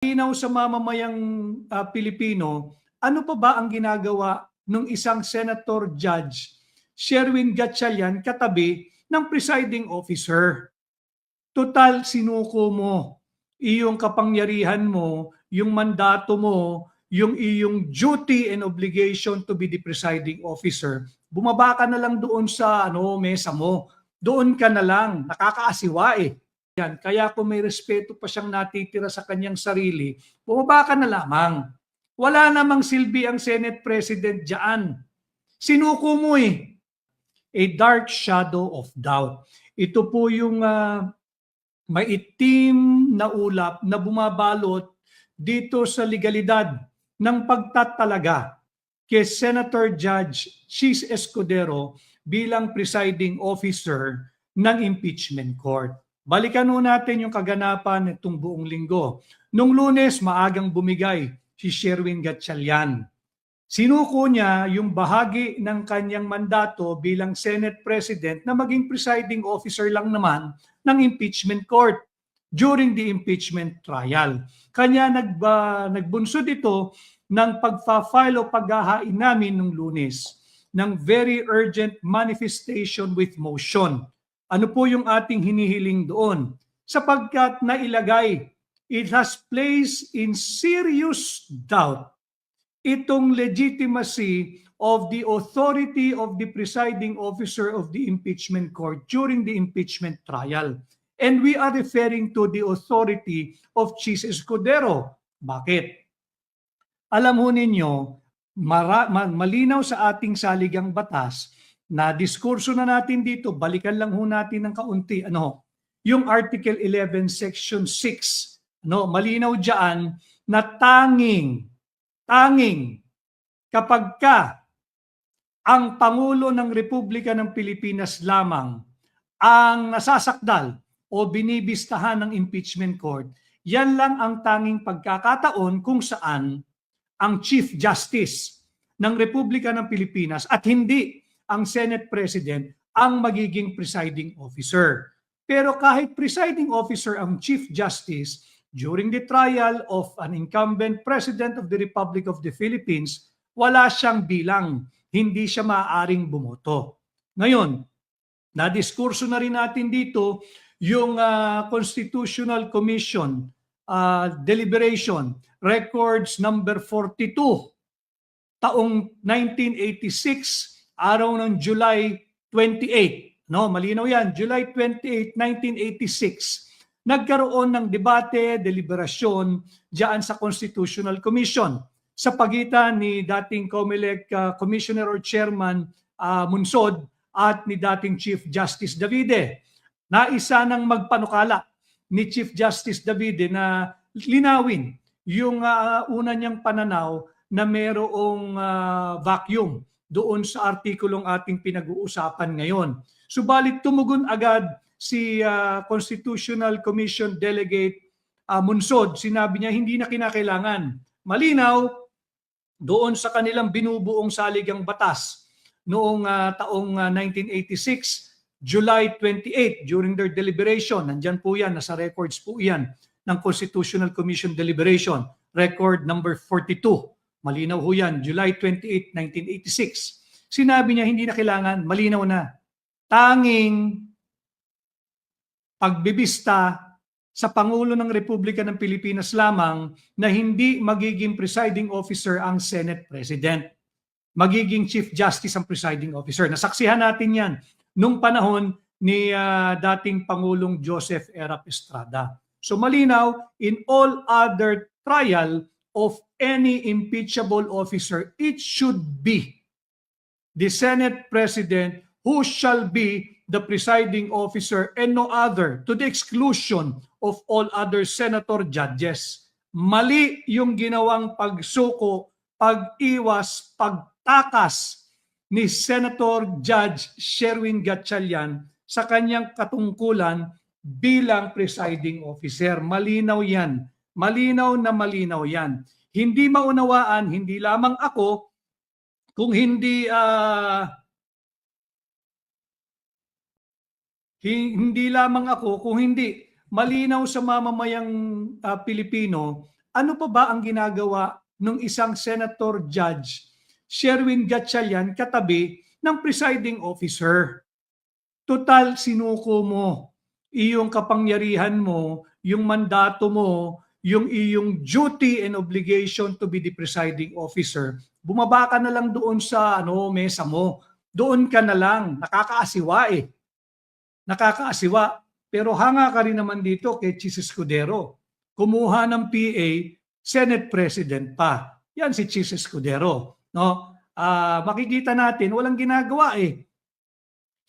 Malinaw sa mamamayang Pilipino, ano pa ba ang ginagawa ng isang senator judge, Sherwin Gatchalian, katabi ng presiding officer? Total, sinuko mo iyong kapangyarihan mo, yung mandato mo, yung iyong duty and obligation to be the presiding officer. Bumaba ka na lang doon sa mesa mo. Doon ka na lang, nakakaasiwa eh. Yan. Kaya kung may respeto pa siyang natitira sa kanyang sarili, bumaba ka na lamang. Wala namang silbi ang Senate President diyan. Sinuko mo eh. A dark shadow of doubt. Ito po yung maitim na ulap na bumabalot dito sa legalidad ng pagtatalaga kay Senator Judge Chis Escudero bilang presiding officer ng impeachment court. Balikan natin yung kaganapan nitong buong linggo. Nung Lunes, maagang bumigay si Sherwin Gatchalian. Sinuko niya yung bahagi ng kanyang mandato bilang Senate President na maging presiding officer lang naman ng impeachment court during the impeachment trial. Kanya nagbunsod ito ng pagfa-file o paghahain namin nung Lunes ng very urgent manifestation with motion. Ano po yung ating hinihiling doon? Sapagkat nailagay, it has placed in serious doubt itong legitimacy of the authority of the presiding officer of the impeachment court during the impeachment trial. And we are referring to the authority of Chis Escudero. Bakit? Alam ho ninyo, malinaw sa ating saligang batas na diskurso na natin dito, balikan lang ho natin ng kaunti. Yung Article 11, Section 6, malinaw dyan na tanging kapag ka ang Pangulo ng Republika ng Pilipinas lamang ang nasasakdal o binibistahan ng impeachment court, yan lang ang tanging pagkakataon kung saan ang Chief Justice ng Republika ng Pilipinas at hindi ang Senate President ang magiging presiding officer. Pero kahit presiding officer ang Chief Justice, during the trial of an incumbent President of the Republic of the Philippines, wala siyang bilang, hindi siya maaaring bumoto. Ngayon, nadiskurso na rin natin dito yung Constitutional Commission deliberation, records number 42, taong 1986, araw ng July 28. Malinaw yan, July 28, 1986. Nagkaroon ng debate, deliberasyon diyan sa Constitutional Commission sa pagitan ni dating COMELEC Commissioner or Chairman Munsod at ni dating Chief Justice Davide. Naisa nang magpanukala ni Chief Justice Davide na linawin yung una niyang pananaw na mayroong vacuum doon sa artikulong ating pinag-uusapan ngayon. Subalit tumugon agad si Constitutional Commission Delegate Munsod, sinabi niya hindi na kinakailangan. Malinaw doon sa kanilang binubuong saligang batas noong taong 1986, July 28, during their deliberation. Nandyan po yan, nasa records po yan ng Constitutional Commission Deliberation, record number 42. Malinaw ho yan, July 28, 1986. Sinabi niya hindi na kailangan, malinaw na. Tanging pagbibista sa Pangulo ng Republika ng Pilipinas lamang na hindi magiging presiding officer ang Senate President. Magiging Chief Justice ang presiding officer. Nasaksihan natin yan nung panahon ni dating Pangulong Joseph Erap Estrada. So malinaw, in all other trial of any impeachable officer, it should be the Senate President who shall be the presiding officer and no other, to the exclusion of all other senator judges. Mali yung ginawang pagsuko, pag-iwas, pagtakas ni Senator Judge Sherwin Gatchalian sa kanyang katungkulan bilang presiding officer. Malinaw yan. Malinaw na malinaw yan. Hindi maunawaan, hindi lamang ako, kung hindi malinaw sa mamamayang Pilipino Ano pa ba ang ginagawa ng isang senator judge, Sherwin Gatchalian, katabi ng presiding officer? Total, sinuko mo iyong kapangyarihan mo, yung mandato mo, yung iyong duty and obligation to be the presiding officer. Bumaba ka na lang doon sa mesa mo. Doon ka na lang. Nakakaasiwa eh. Nakakaasiwa. Pero hanga ka rin naman dito kay Chis Escudero. Kumuha ng PA, Senate President pa. Yan si Chis Escudero. No? Makikita natin, walang ginagawa eh.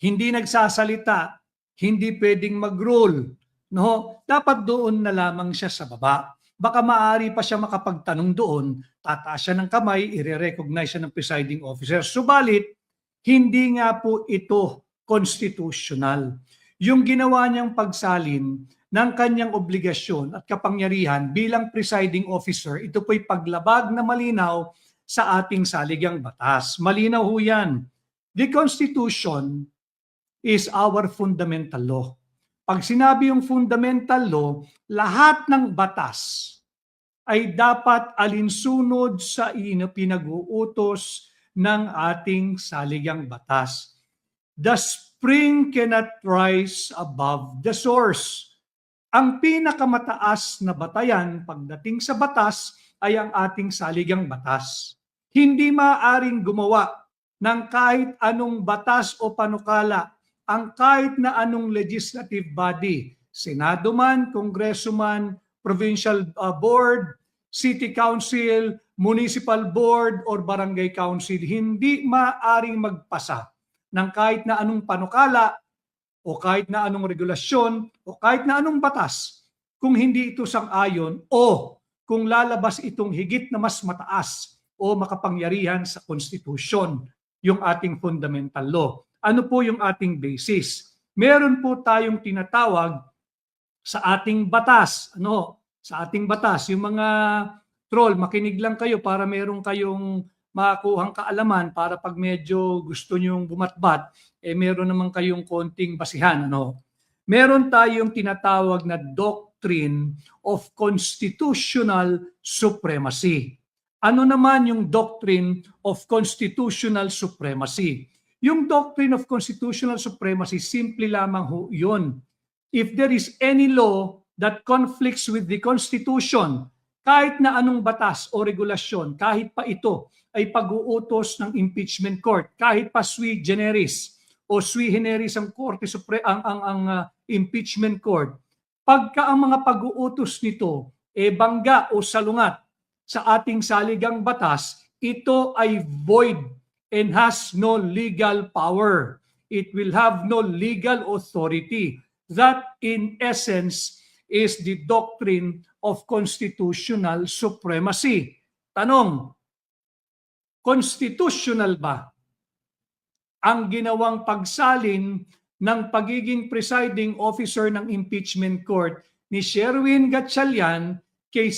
Hindi nagsasalita, hindi pwedeng mag-rule. No? Dapat doon na lamang siya sa baba. Baka maaari pa siya makapagtanong doon, tataas siya ng kamay, i-recognize siya ng presiding officer. Subalit, hindi nga po ito constitutional. Yung ginawa niyang pagsalin ng kanyang obligasyon at kapangyarihan bilang presiding officer, ito po'y paglabag na malinaw sa ating saligang batas. Malinaw ho yan. The Constitution is our fundamental law. Pag sinabi yung fundamental law, lahat ng batas ay dapat alinsunod sa pinag-uutos ng ating saligang batas. The spring cannot rise above the source. Ang pinakamataas na batayan pagdating sa batas ay ang ating saligang batas. Hindi maaaring gumawa ng kahit anong batas o panukala ang kahit na anong legislative body, Senado man, Kongreso man, Provincial Board, City Council, Municipal Board, or Barangay Council, hindi maaaring magpasa ng kahit na anong panukala o kahit na anong regulasyon o kahit na anong batas kung hindi ito sang-ayon o kung lalabas itong higit na mas mataas o makapangyarihan sa konstitusyon, yung ating fundamental law. Ano po yung ating basis? Meron po tayong tinatawag sa ating batas. Sa ating batas, yung mga troll, makinig lang kayo para meron kayong makuhang kaalaman para pag medyo gusto nyong bumatbat, meron naman kayong konting basihan. Meron tayong tinatawag na Doctrine of Constitutional Supremacy. Ano naman yung Doctrine of Constitutional Supremacy? Yung Doctrine of Constitutional Supremacy, simple lamang ho yun. If there is any law that conflicts with the Constitution, kahit na anong batas o regulasyon, kahit pa ito ay pag-uutos ng impeachment court, kahit pa sui generis o sui generis ang Korte ang impeachment court, pagka ang mga pag-uutos nito bangga o salungat sa ating saligang batas, ito ay void and has no legal power. It will have no legal authority. That in essence is the doctrine of constitutional supremacy. Tanong, constitutional ba ang ginawang pagsalin ng pagiging presiding officer ng impeachment court ni Sherwin Gatchalian kay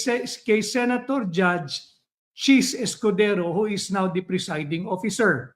Senator Judge Chis Escudero, who is now the presiding officer?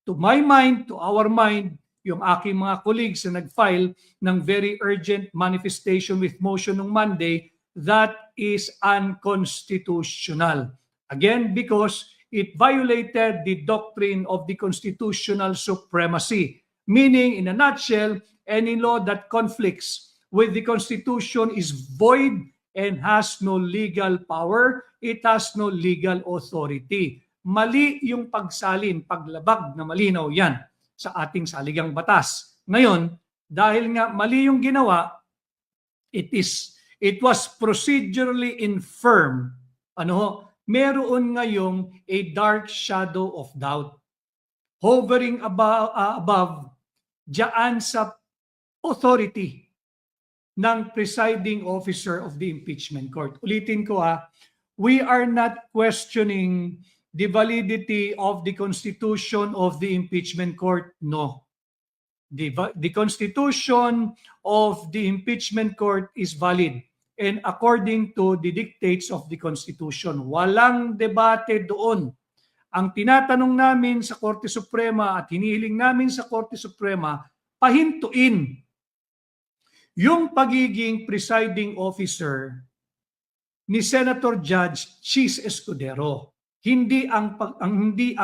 To my mind, to our mind, yung aking mga colleagues na nag-file ng very urgent manifestation with motion nung Monday, that is unconstitutional. Again, because it violated the doctrine of the constitutional supremacy. Meaning, in a nutshell, any law that conflicts with the Constitution is void and has no legal power, it has no legal authority. Mali yung pagsalin, paglabag na malinaw yan sa ating saligang batas. Ngayon, dahil nga mali yung ginawa, it was procedurally infirm. Meron ngayong a dark shadow of doubt hovering above diyan sa authority ng presiding officer of the impeachment court. Ulitin ko we are not questioning the validity of the constitution of the impeachment court. No. The constitution of the impeachment court is valid and according to the dictates of the constitution. Walang debate doon. Ang tinatanong namin sa Korte Suprema at hinihiling namin sa Korte Suprema, pahintuin yung pagiging presiding officer ni Senator Judge Chis Escudero. Hindi ang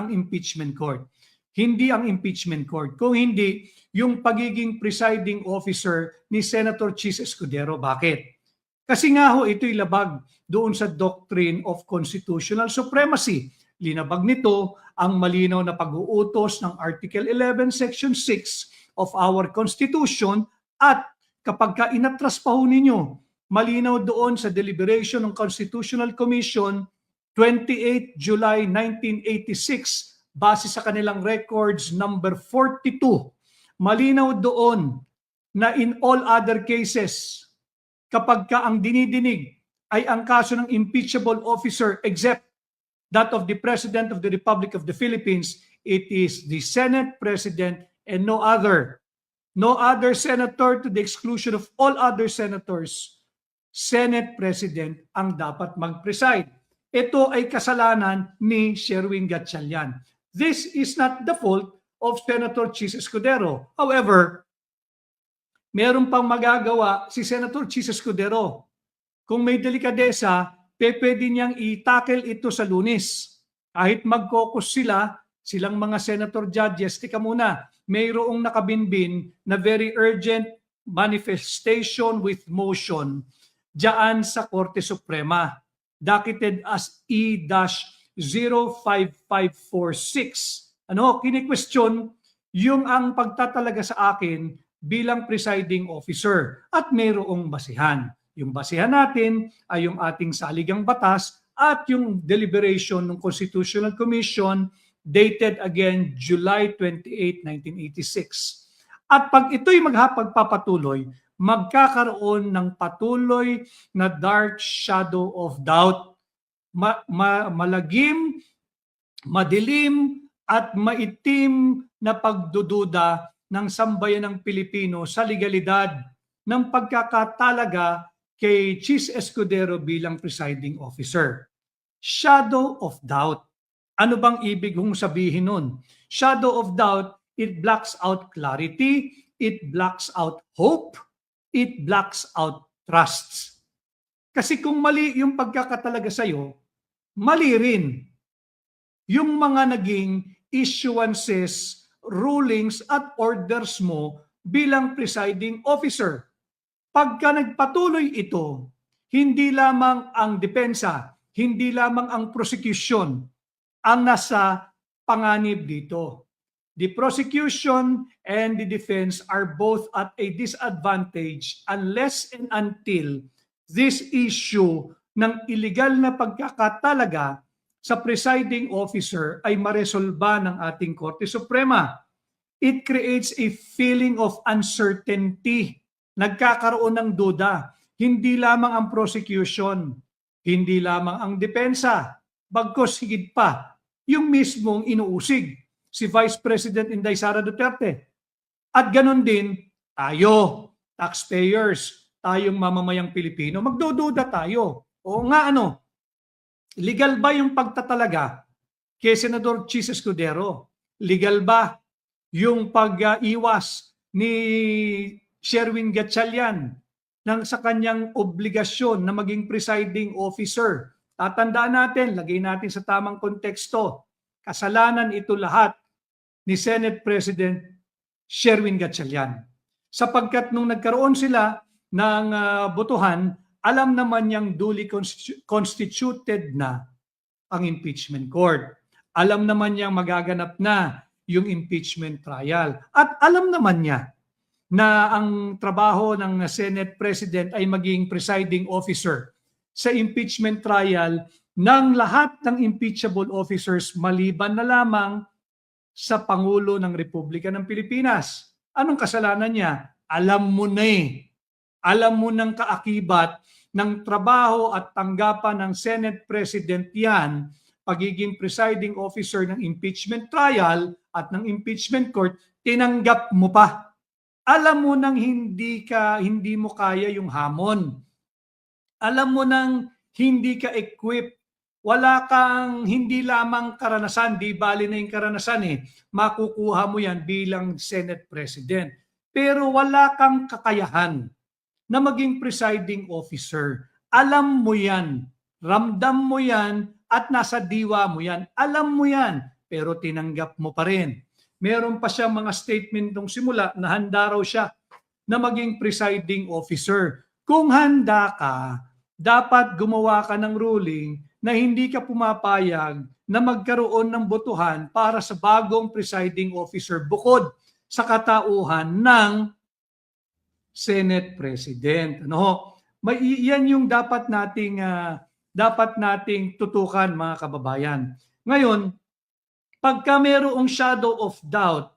impeachment court. Hindi ang impeachment court. Kung hindi, yung pagiging presiding officer ni Senator Chis Escudero. Bakit? Kasi nga ho, ito'y labag doon sa doctrine of constitutional supremacy. Linabag nito ang malinaw na pag-uutos ng Article 11, Section 6 of our Constitution, at kapag ka inatras pa ho ninyo, malinaw doon sa deliberation ng Constitutional Commission 28 July 1986 base sa kanilang records number 42. Malinaw doon na in all other cases, kapag ka ang dinidinig ay ang kaso ng impeachable officer except that of the President of the Republic of the Philippines, it is the Senate President and no other. No other senator, to the exclusion of all other senators. Senate President ang dapat mag-preside. Ito ay kasalanan ni Sherwin Gatchalian. This is not the fault of Senator Chis Escudero. However, meron pang magagawa si Senator Chis Escudero. Kung may delikadesa, pwede niyang i-tackle ito sa Lunes. Kahit mag-caucus silang mga senator judges, tika muna, mayroong nakabinbin na very urgent manifestation with motion diyan sa Korte Suprema, docketed as E-05546. Kini-question yung ang pagtatalaga sa akin bilang presiding officer at mayroong basihan. Yung basihan natin ay yung ating saligang batas at yung deliberation ng Constitutional Commission dated again July 28, 1986. At pag ito'y magpapatuloy, magkakaroon ng patuloy na dark shadow of doubt. Malagim, madilim, at maitim na pagdududa ng sambayan ng Pilipino sa legalidad ng pagkakatalaga kay Chis Escudero bilang presiding officer. Shadow of doubt. Ano bang ibig kong sabihin nun? Shadow of doubt, it blocks out clarity, it blocks out hope, it blocks out trust. Kasi kung mali yung pagkakatalaga sa'yo, mali rin yung mga naging issuances, rulings at orders mo bilang presiding officer. Pagka nagpatuloy ito, hindi lamang ang depensa, hindi lamang ang prosecution ang nasa panganib dito. The prosecution and the defense are both at a disadvantage unless and until this issue ng illegal na pagkakatalaga sa presiding officer ay maresolba ng ating Korte Suprema. It creates a feeling of uncertainty. Nagkakaroon ng duda. Hindi lamang ang prosecution, hindi lamang ang depensa, bagkus higit pa yung mismong inuusig, si Vice President Inday Sara Duterte. At ganun din, tayo, taxpayers, tayong mamamayang Pilipino, magdududa tayo. O nga legal ba yung pagtatalaga kay Senador Chis Escudero? Legal ba yung pag-iwas ni Sherwin Gatchalian sa kanyang obligasyon na maging presiding officer? Tatandaan natin, lagay natin sa tamang konteksto. Kasalanan ito lahat ni Senate President Sherwin Gatchalian. Sapagkat nung nagkaroon sila ng botohan, alam naman niyang duly constituted na ang impeachment court. Alam naman niyang magaganap na yung impeachment trial. At alam naman niya na ang trabaho ng Senate President ay maging presiding officer sa impeachment trial ng lahat ng impeachable officers maliban na lamang sa Pangulo ng Republika ng Pilipinas. Anong kasalanan niya? Alam mo na Alam mo ng kaakibat ng trabaho at tanggapan ng Senate President yan, pagiging presiding officer ng impeachment trial at ng impeachment court, tinanggap mo pa. Alam mo nang hindi mo kaya yung hamon. Alam mo nang hindi ka equipped, wala kang hindi lamang karanasan, di bali na yung karanasan makukuha mo yan bilang Senate President. Pero wala kang kakayahan na maging presiding officer. Alam mo yan, ramdam mo yan, at nasa diwa mo yan. Alam mo yan, pero tinanggap mo pa rin. Meron pa siyang mga statement nung simula na handa raw siya na maging presiding officer. Kung handa ka, dapat gumawa ka ng ruling na hindi ka pumapayag na magkaroon ng botohan para sa bagong presiding officer bukod sa katauhan ng Senate President. Ano? Yan yung dapat nating tutukan, mga kababayan. Ngayon, pagka mayroong shadow of doubt,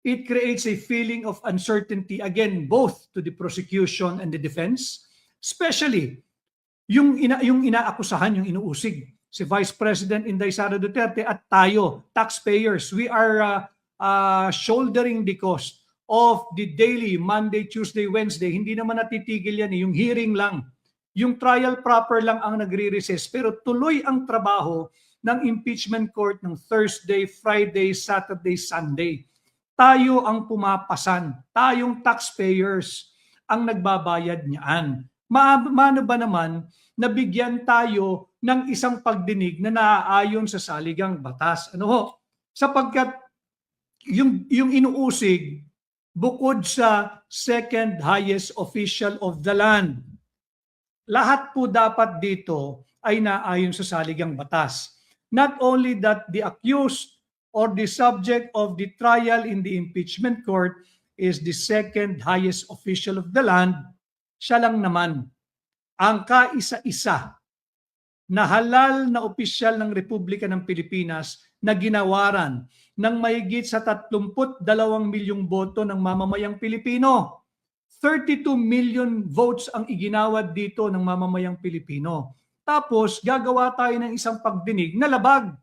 it creates a feeling of uncertainty, again, both to the prosecution and the defense, especially yung inaakusahan, yung inuusig, si Vice President Inday Sara Duterte at tayo, taxpayers. We are shouldering the cost of the daily, Monday, Tuesday, Wednesday. Hindi naman natitigil yan, yung hearing lang. Yung trial proper lang ang nagre-recess, pero tuloy ang trabaho ng impeachment court ng Thursday, Friday, Saturday, Sunday. Tayo ang pumapasan, tayong taxpayers ang nagbabayad niyan. Mano ba naman na bigyan tayo ng isang pagdinig na naaayon sa saligang batas? Ano ho? Sapagkat yung inuusig, bukod sa second highest official of the land, lahat po dapat dito ay naaayon sa saligang batas. Not only that the accused or the subject of the trial in the impeachment court is the second highest official of the land, siya lang naman ang kaisa-isa na halal na opisyal ng Republika ng Pilipinas na ginawaran ng mahigit sa 32 milyong boto ng mamamayang Pilipino. 32 million votes ang iginawad dito ng mamamayang Pilipino. Tapos gagawa tayo ng isang pagdinig na labag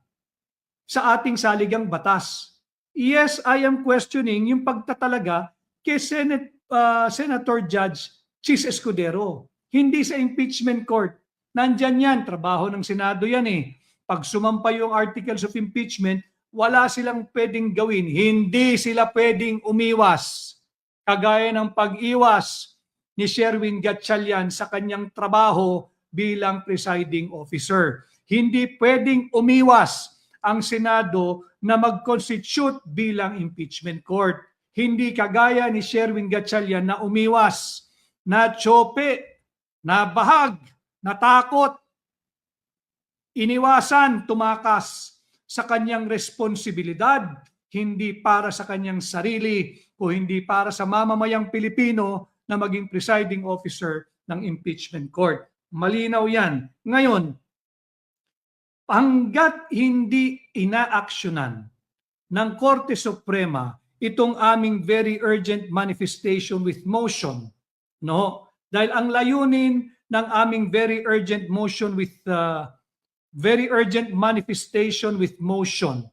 sa ating saligang batas. Yes, I am questioning yung pagtatalaga kay Senator Judge Chis Escudero. Hindi sa impeachment court. Nandyan yan, trabaho ng Senado yan eh. Pag sumampa yung articles of impeachment, wala silang pwedeng gawin. Hindi sila pwedeng umiwas. Kagaya ng pag-iwas ni Sherwin Gatchalian sa kanyang trabaho bilang presiding officer. Hindi pwedeng umiwas ang Senado na mag-constitute bilang impeachment court. Hindi kagaya ni Sherwin Gatchalian na umiwas, na tsope, na bahag, natakot, iniwasan, tumakas sa kanyang responsibilidad, hindi para sa kanyang sarili o hindi para sa mamamayang Pilipino na maging presiding officer ng impeachment court. Malinaw yan. Ngayon, hanggat hindi inaaksyonan ng Korte Suprema itong aming very urgent manifestation with motion, no? Dahil ang layunin ng aming very urgent manifestation with motion,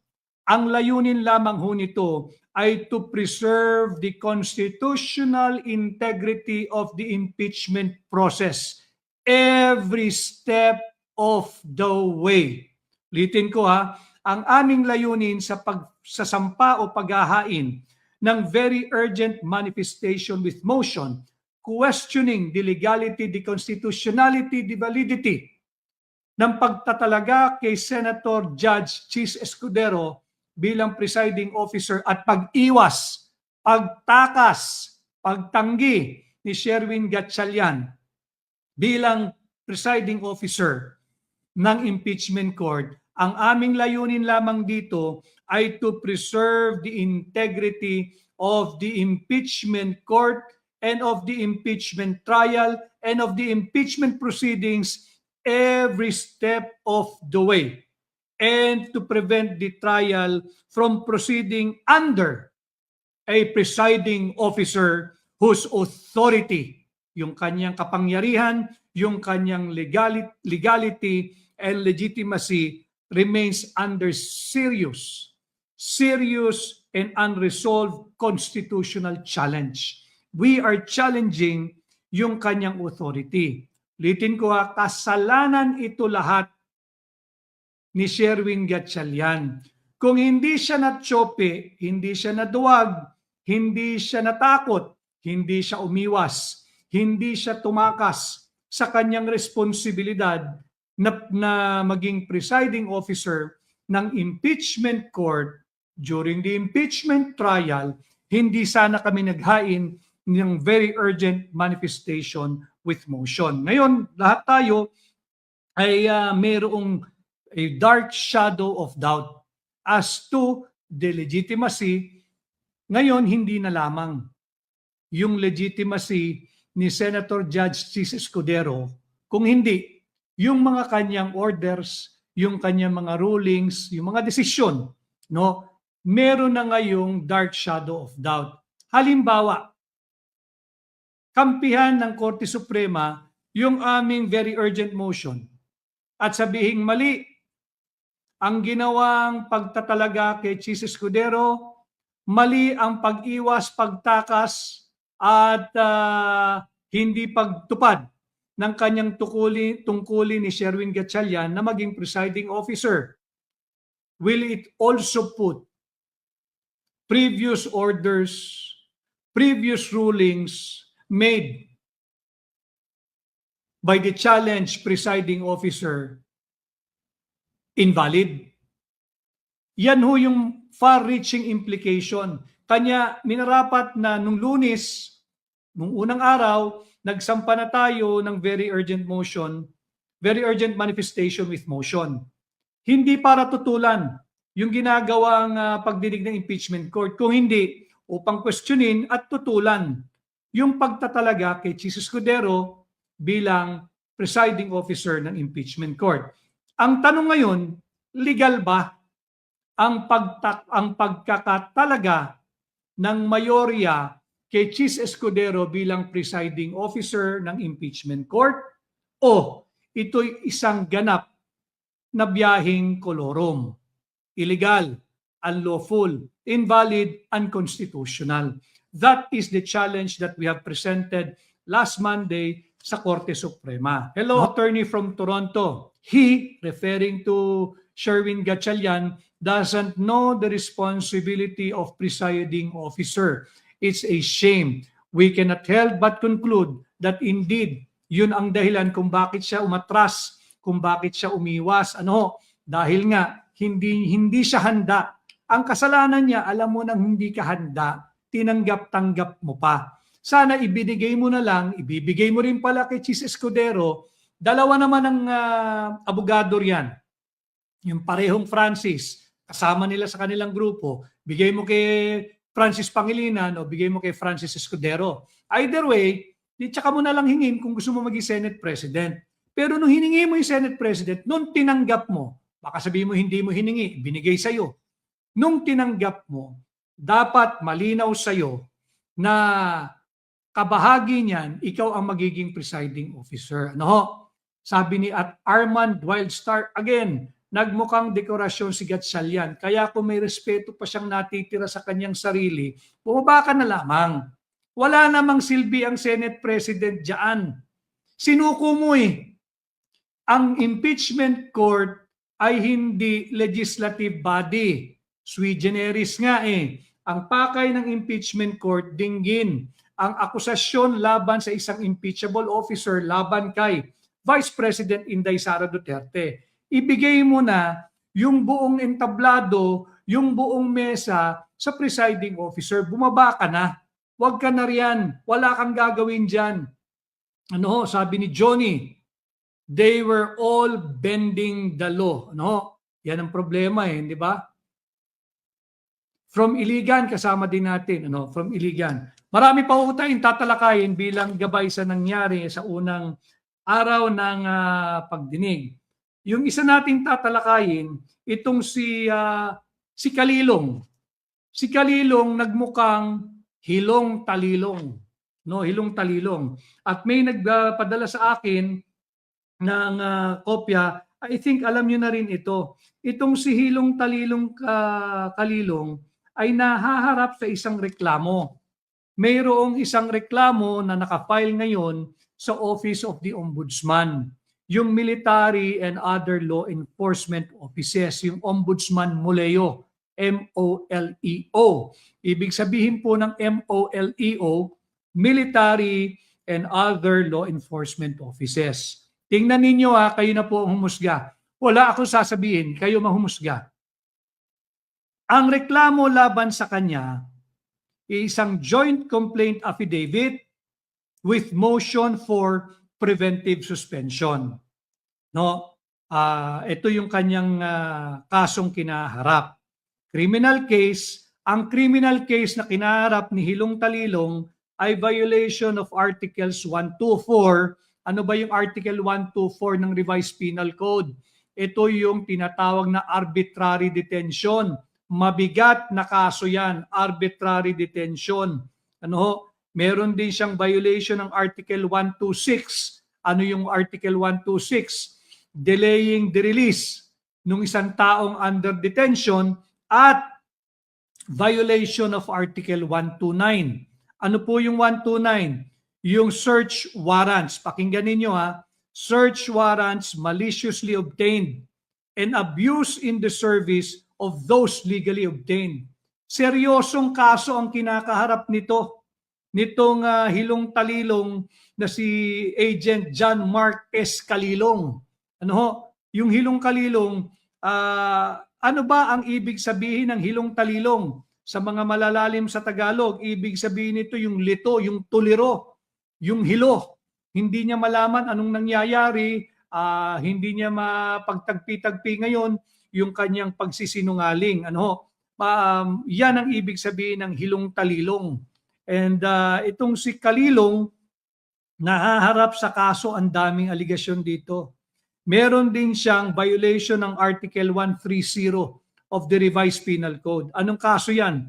ang layunin lamang ho nito ay to preserve the constitutional integrity of the impeachment process every step of the way. Ulitin ko ha, ang aming layunin sa pagsasampa o paghahain ng very urgent manifestation with motion, questioning the legality, the constitutionality, the validity ng pagtatalaga kay Senator Judge Chis Escudero bilang presiding officer at pag-iwas, pagtakas, pagtanggi ni Sherwin Gatchalian bilang presiding officer ng impeachment court. Ang aming layunin lamang dito ay to preserve the integrity of the impeachment court and of the impeachment trial and of the impeachment proceedings every step of the way, and to prevent the trial from proceeding under a presiding officer whose authority, yung kanyang kapangyarihan, yung kanyang legality and legitimacy remains under serious and unresolved constitutional challenge. We are challenging yung kanyang authority. Litin ko ha, kasalanan ito lahat ni Sherwin Gatchalian. Kung hindi siya natsope, hindi siya naduwag, hindi siya natakot, hindi siya umiwas, hindi siya tumakas, sa kanyang responsibilidad na maging presiding officer ng impeachment court during the impeachment trial, hindi sana kami naghain ng very urgent manifestation with motion. Ngayon, lahat tayo ay mayroong a dark shadow of doubt as to the legitimacy. Ngayon, hindi na lamang yung legitimacy ni Senator Judge Chis Escudero, kung hindi yung mga kanyang orders, yung kanyang mga rulings, yung mga desisyon, no? Meron na ngayong dark shadow of doubt. Halimbawa, kampihan ng Korte Suprema yung aming very urgent motion at sabihing mali ang ginawang pagtatalaga kay Chis Escudero, mali ang pag-iwas, pagtakas at hindi pagtupad ng kanyang tungkulin ni Sherwin Gatchalian na maging presiding officer. Will it also put previous orders, previous rulings made by the challenged presiding officer invalid? Yan ho yung far-reaching implication. Kanya minarapat na nung Lunes, nung unang araw, nagsampa na tayo ng very urgent motion, very urgent manifestation with motion. Hindi para tutulan yung ginagawang pagdinig ng impeachment court, kung hindi upang questionin at tutulan yung pagtatalaga kay Chis Escudero bilang presiding officer ng impeachment court. Ang tanong ngayon, legal ba ang pagkakatalaga ng mayorya kay Chis Escudero bilang presiding officer ng impeachment court, o ito'y isang ganap na biyaheng kolorom? Illegal, unlawful, invalid, unconstitutional. That is the challenge that we have presented last Monday sa Korte Suprema. Hello, attorney from Toronto. He, referring to Sherwin Gatchalian, doesn't know the responsibility of presiding officer. It's a shame. We cannot help but conclude that indeed, yun ang dahilan kung bakit siya umatras, kung bakit siya umiwas. Dahil nga, hindi siya handa. Ang kasalanan niya, alam mo nang hindi ka handa, tinanggap-tanggap mo pa. Sana ibinigay mo na lang, ibibigay mo rin pala kay Chis Escudero. Dalawa naman ang abogado riyan. Yung parehong Francis, kasama nila sa kanilang grupo, bigay mo kay Francis Pangilinan o bigay mo kay Francis Escudero. Either way, tsaka mo na lang hingin kung gusto mo maging Senate President. Pero nung hiningi mo yung Senate President, nung tinanggap mo, baka sabihin mo hindi mo hiningi, binigay sa'yo. Nung tinanggap mo, dapat malinaw sa'yo na kabahagi niyan, ikaw ang magiging presiding officer. Sabi ni Armand Wildstar, again, nagmukhang dekorasyon si Gatchalian. Kaya kung may respeto pa siyang natitira sa kanyang sarili, bumaba ka na lamang. Wala namang silbi ang Senate President dyan. Sinuko mo eh. Ang impeachment court ay hindi legislative body. Sui generis nga eh. Ang pakay ng impeachment court, dinggin ang akusasyon laban sa isang impeachable officer laban kay Vice President Inday Sara Duterte. Ibigay mo na yung buong entablado, yung buong mesa sa presiding officer. Bumaba ka na. Huwag ka na riyan. Wala kang gagawin dyan. Sabi ni Johnny, they were all bending the law. Yan ang problema di ba? From Iligan, kasama din natin. From Iligan. Marami pa po tayong tatalakayin bilang gabay sa nangyari sa unang araw ng pagdinig. Yung isa nating tatalakayin, itong si Kalilong. Si Kalilong nagmukhang hilong talilong. Hilong talilong. At may nagpadala sa akin ng kopya. I think alam niyo na rin ito. Itong si Hilong Talilong Kalilong ay nahaharap sa isang reklamo. Mayroong isang reklamo na nakafile ngayon sa Office of the Ombudsman. Yung military and other law enforcement offices, yung Ombudsman MOLEO, M-O-L-E-O. Ibig sabihin po ng MOLEO, Military and other law enforcement offices. Tingnan ninyo kayo na po ang humusga. Wala akong sasabihin, kayo mahumusga. Ang reklamo laban sa kanya ay isang joint complaint affidavit with motion for preventive suspension. No? Ito yung kanyang kasong kinaharap. Criminal case, ang criminal case na kinaharap ni Hilong Talilong ay violation of Articles 124. Ano ba yung Article 124 ng Revised Penal Code? Ito yung tinatawag na arbitrary detention. Mabigat na kaso yan, arbitrary detention. Ano? Meron din siyang violation ng Article 126. Ano yung Article 126? Delaying the release ng isang taong under detention at violation of Article 129. Ano po yung 129? Yung search warrants. Pakinggan ninyo search warrants maliciously obtained and abuse in the service of those legally obtained. Seryosong kaso ang kinakaharap nitong Hilong Talilong na si Agent John Mark S. Kalilong. Yung Hilong Kalilong, ano ba ang ibig sabihin ng Hilong Talilong? Sa mga malalalim sa Tagalog, ibig sabihin nito yung lito, yung tuliro, yung hilo. Hindi niya malaman anong nangyayari, hindi niya mapagtagpi-tagpi ngayon yung kanyang pagsisinungaling. Yan ang ibig sabihin ng Hilong Talilong. And itong si Kalilong, nahaharap sa kaso, ang daming aligasyon dito. Meron din siyang violation ng Article 130 of the Revised Penal Code. Anong kaso yan?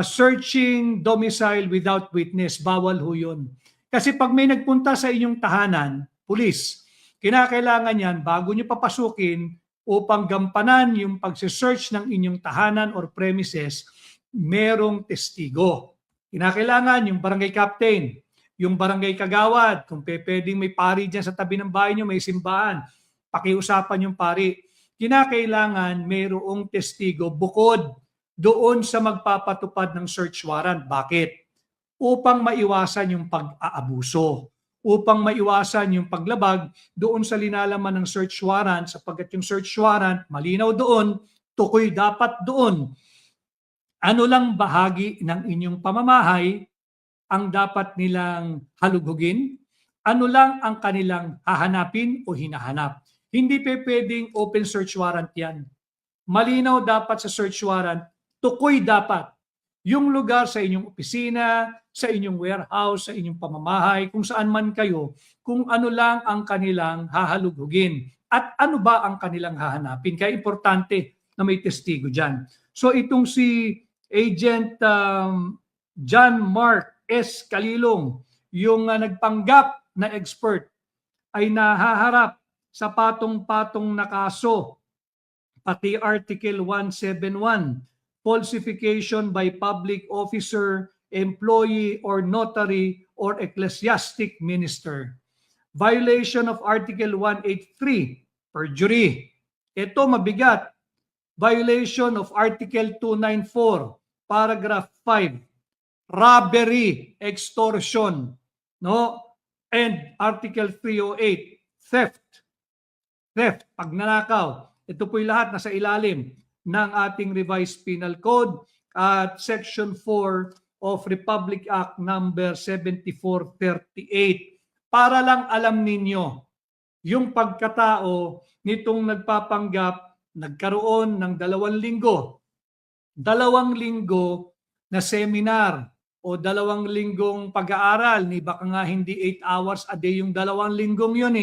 Searching domicile without witness. Bawal ho yun. Kasi pag may nagpunta sa inyong tahanan, pulis, kinakailangan yan bago nyo papasukin upang gampanan yung pagsisearch ng inyong tahanan or premises, merong testigo. Kinakailangan yung barangay captain, yung barangay kagawad, kung pwedeng may pari dyan sa tabi ng bahay nyo, may simbahan, pakiusapan yung pari. Kinakailangan mayroong testigo bukod doon sa magpapatupad ng search warrant. Bakit? Upang maiwasan yung pag-aabuso, upang maiwasan yung paglabag doon sa linalaman ng search warrant, sapagkat yung search warrant, malinaw doon, tukoy dapat doon. Ano lang bahagi ng inyong pamamahay ang dapat nilang halugugin? Ano lang ang kanilang hahanapin o hinahanap? Hindi pwedeng open search warrant yan. Malinaw dapat sa search warrant, tukoy dapat yung lugar sa inyong opisina, sa inyong warehouse, sa inyong pamamahay, kung saan man kayo, kung ano lang ang kanilang hahalugugin at ano ba ang kanilang hahanapin. Kaya importante na may testigo dyan. So itong si Agent John Mark S. Kalilong, yung nagpanggap na expert, ay nahaharap sa patong-patong na kaso, pati Article 171, falsification by public officer, employee, or notary, or ecclesiastic minister. Violation of Article 183, perjury. Ito mabigat. Violation of Article 294, paragraph 5, robbery, extortion, and Article 308, theft, pagnanakaw. Ito po'y lahat nasa ilalim ng ating Revised Penal Code at Section 4 of Republic Act number 7438. Para lang alam ninyo, yung pagkatao nitong nagpapanggap, nagkaroon ng 2 linggo. 2 linggo na seminar o 2 linggong pag-aaral. Baka nga hindi 8 hours a day yung 2 linggong yun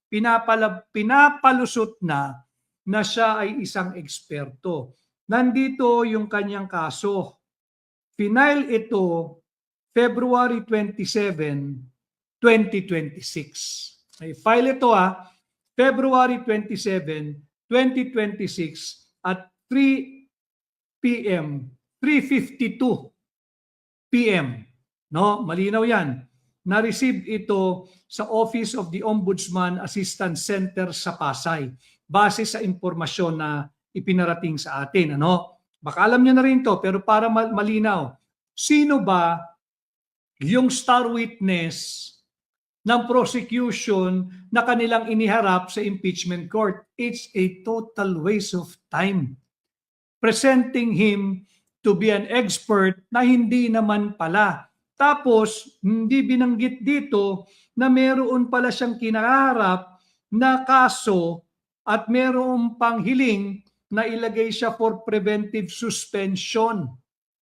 Pinapalusot na siya ay isang eksperto. Nandito yung kanyang kaso. Final ito February 27, 2026. May file ito February 27, 2026 at 3 p.m. 3:52 p.m. Malinaw yan. Na-receive ito sa Office of the Ombudsman Assistance Center sa Pasay base sa impormasyon na ipinarating sa atin. Baka alam niyo na rin to, pero para malinaw, sino ba yung star witness ng prosecution na kanilang iniharap sa impeachment court. It's a total waste of time. Presenting him to be an expert na hindi naman pala. Tapos, hindi binanggit dito na meron pala siyang kinaharap na kaso at meron pang hiling na ilagay siya for preventive suspension.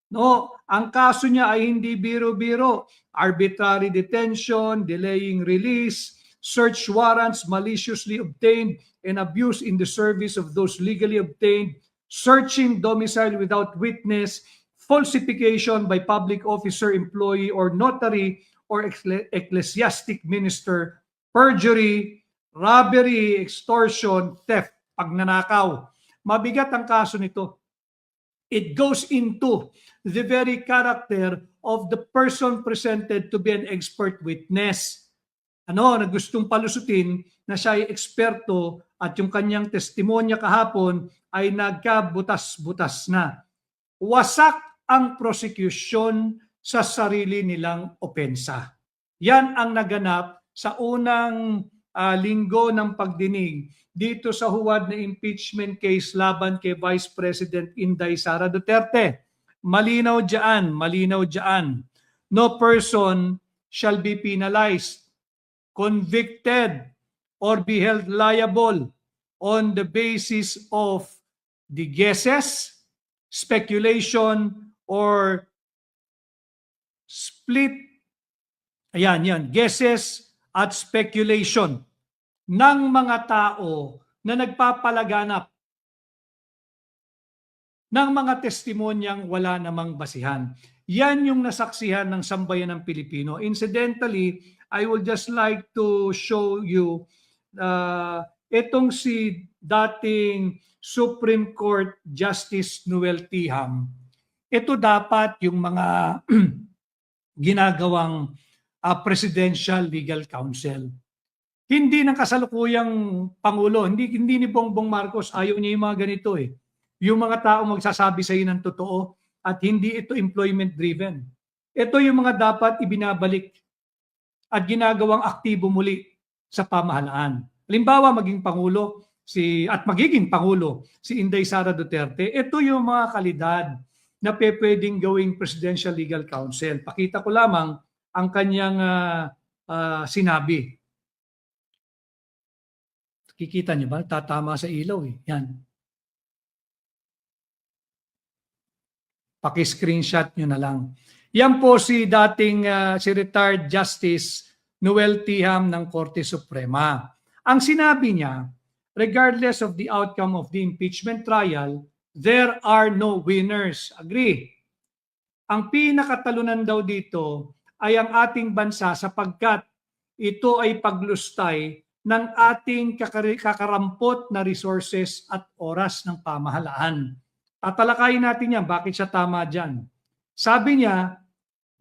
No, ang kaso niya ay hindi biro-biro. Arbitrary detention, delaying release, search warrants maliciously obtained and abuse in the service of those legally obtained, searching domicile without witness, falsification by public officer, employee, or notary or ecclesiastic minister, perjury, robbery, extortion, theft, pagnanakaw. Mabigat ang kaso nito. It goes into the very character of the person presented to be an expert witness. Na gustong palusutin na siya ay eksperto at yung kanyang testimonya kahapon ay nagkabutas-butas na. Wasak ang prosecution sa sarili nilang opensa. Yan ang naganap sa unang linggo ng pagdinig dito sa huwad na impeachment case laban kay Vice President Inday Sara Duterte. Malinaw dyan. No person shall be penalized, convicted, or be held liable on the basis of the guesses, speculation, or split, guesses at speculation ng mga tao na nagpapalaganap ng mga testimonyang wala namang basihan. Yan yung nasaksihan ng sambayan ng Pilipino. Incidentally, I would just like to show you itong si dating Supreme Court Justice Noel Tiham. Ito dapat yung mga ginagawang Presidential Legal Counsel. Hindi ng kasalukuyang Pangulo, hindi ni Bongbong Marcos, ayaw niya yung mga ganito eh. Yung mga tao magsasabi sa iyo ng totoo at hindi ito employment driven. Ito yung mga dapat ibinabalik at ginagawang aktibo muli sa pamahalaan. Halimbawa, maging Pangulo si Inday Sara Duterte, ito yung mga kalidad na pwedeng gawing Presidential Legal Counsel. Pakita ko lamang ang kanyang sinabi. Kikita niyo ba? Tatama sa ilaw eh. Yan. Paki-screenshot niyo na lang. Yan po si dating si retired Justice Noel Tiham ng Korte Suprema. Ang sinabi niya, regardless of the outcome of the impeachment trial, there are no winners. Agree. Ang pinakatalunan daw dito ay ang ating bansa sapagkat ito ay paglustay ng ating kakarampot na resources at oras ng pamahalaan. Tatalakayin natin yan, bakit siya tama dyan. Sabi niya,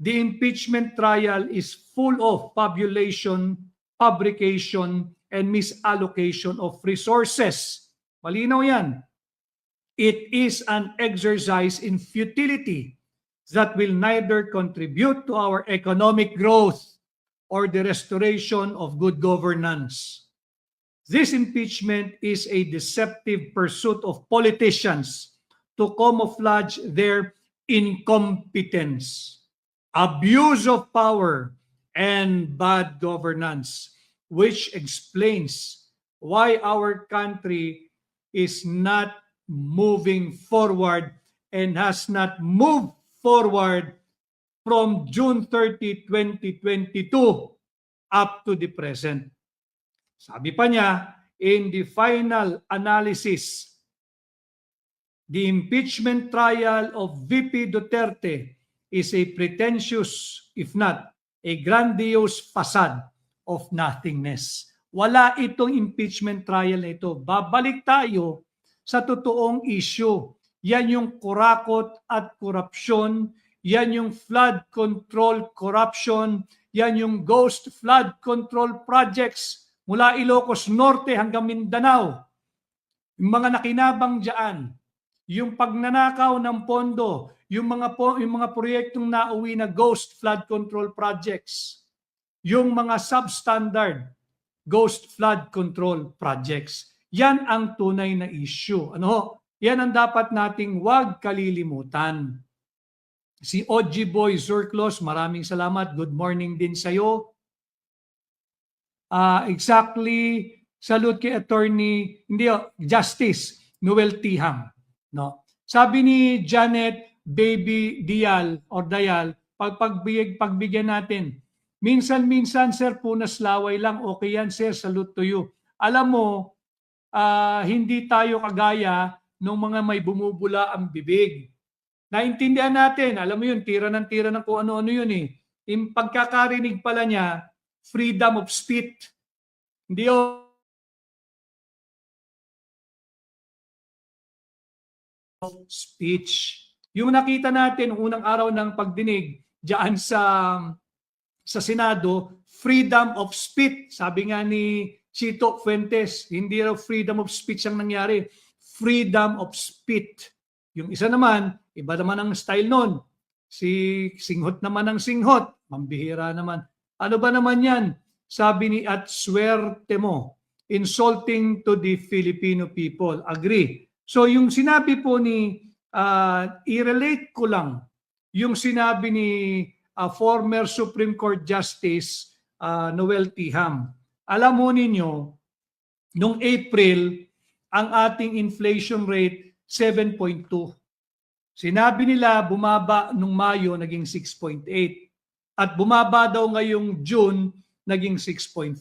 the impeachment trial is full of fabulation, fabrication, and misallocation of resources. Malinaw yan. It is an exercise in futility that will neither contribute to our economic growth or the restoration of good governance. This impeachment is a deceptive pursuit of politicians to camouflage their incompetence, abuse of power, and bad governance, which explains why our country is not moving forward and has not moved forward from June 30, 2022 up to the present. Sabi pa niya, in the final analysis, the impeachment trial of VP Duterte is a pretentious, if not a grandiose facade of nothingness. Wala itong impeachment trial na ito. Babalik tayo sa totoong issue. Yan yung kurakot at korupsyon, yan yung flood control corruption, yan yung ghost flood control projects mula Ilocos Norte hanggang Mindanao. Yung mga nakinabang dyan, yung pagnanakaw ng pondo, yung mga proyektong nauwi na ghost flood control projects, yung mga substandard ghost flood control projects. Yan ang tunay na issue. Ano ho? Yan ang dapat nating wag kalilimutan. Si OG Boy Zurklos, maraming salamat. Good morning din sa'yo. Exactly, salute kay attorney, Justice Noel Tiham. No? Sabi ni Janet Baby Dial or Dayal, pagbigyan natin, minsan sir, punas laway lang, okay yan sir, salute to you. Alam mo, hindi tayo kagaya ng mga may bumubula ang bibig. Naintindihan natin, alam mo yun, tira ng kung ano-ano yun eh. Yung pagkakarinig pala niya, freedom of speech. Hindi of speech. Yung nakita natin unang araw ng pagdinig diyan sa Senado, freedom of speech. Sabi nga ni Chito Fuentes, hindi raw freedom of speech ang nangyari, freedom of speech. Yung isa naman, iba naman ang style nun. Si singhot naman ang singhot, mambihira naman. Ano ba naman yan? Sabi ni at swerte mo, insulting to the Filipino people. Agree. So yung sinabi po ni, i-relate ko lang yung sinabi ni former Supreme Court Justice Noel Tiham. Alam mo ninyo, noong April, ang ating inflation rate 7.2. Sinabi nila bumaba nung Mayo naging 6.8 at bumaba daw ngayong June naging 6.4.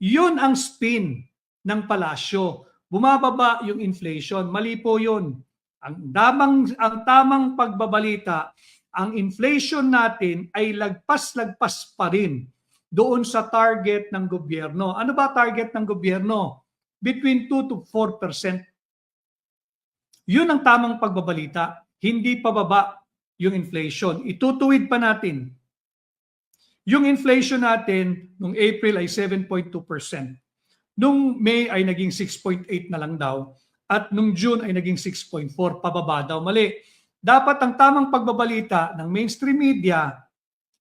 Yun ang spin ng palasyo. Bumababa yung inflation. Mali po yun. Ang tamang pagbabalita, ang inflation natin ay lagpas-lagpas pa rin doon sa target ng gobyerno. Ano ba target ng gobyerno? Between 2 to 4%. Yun ang tamang pagbabalita. Hindi pababa yung inflation. Itutuwid pa natin. Yung inflation natin nung April ay 7.2%. Nung May ay naging 6.8 na lang daw. At nung June ay naging 6.4. Pababa daw. Mali. Dapat ang tamang pagbabalita ng mainstream media,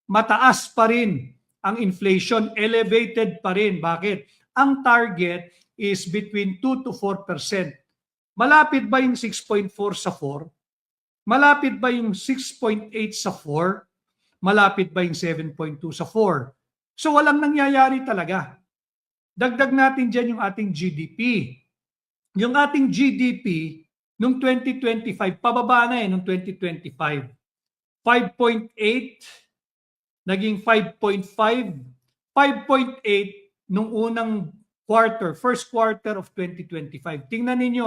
mataas pa rin ang inflation. Elevated pa rin. Bakit? Ang target is between 2 to 4%. Malapit ba yung 6.4 sa 4? Malapit ba yung 6.8 sa 4? Malapit ba yung 7.2 sa 4? So walang nangyayari talaga. Dagdag natin dyan yung ating GDP. Yung ating GDP noong 2025, pababa na noong 2025. 5.8, naging 5.5, 5.8 nung unang quarter, first quarter of 2025. Tingnan ninyo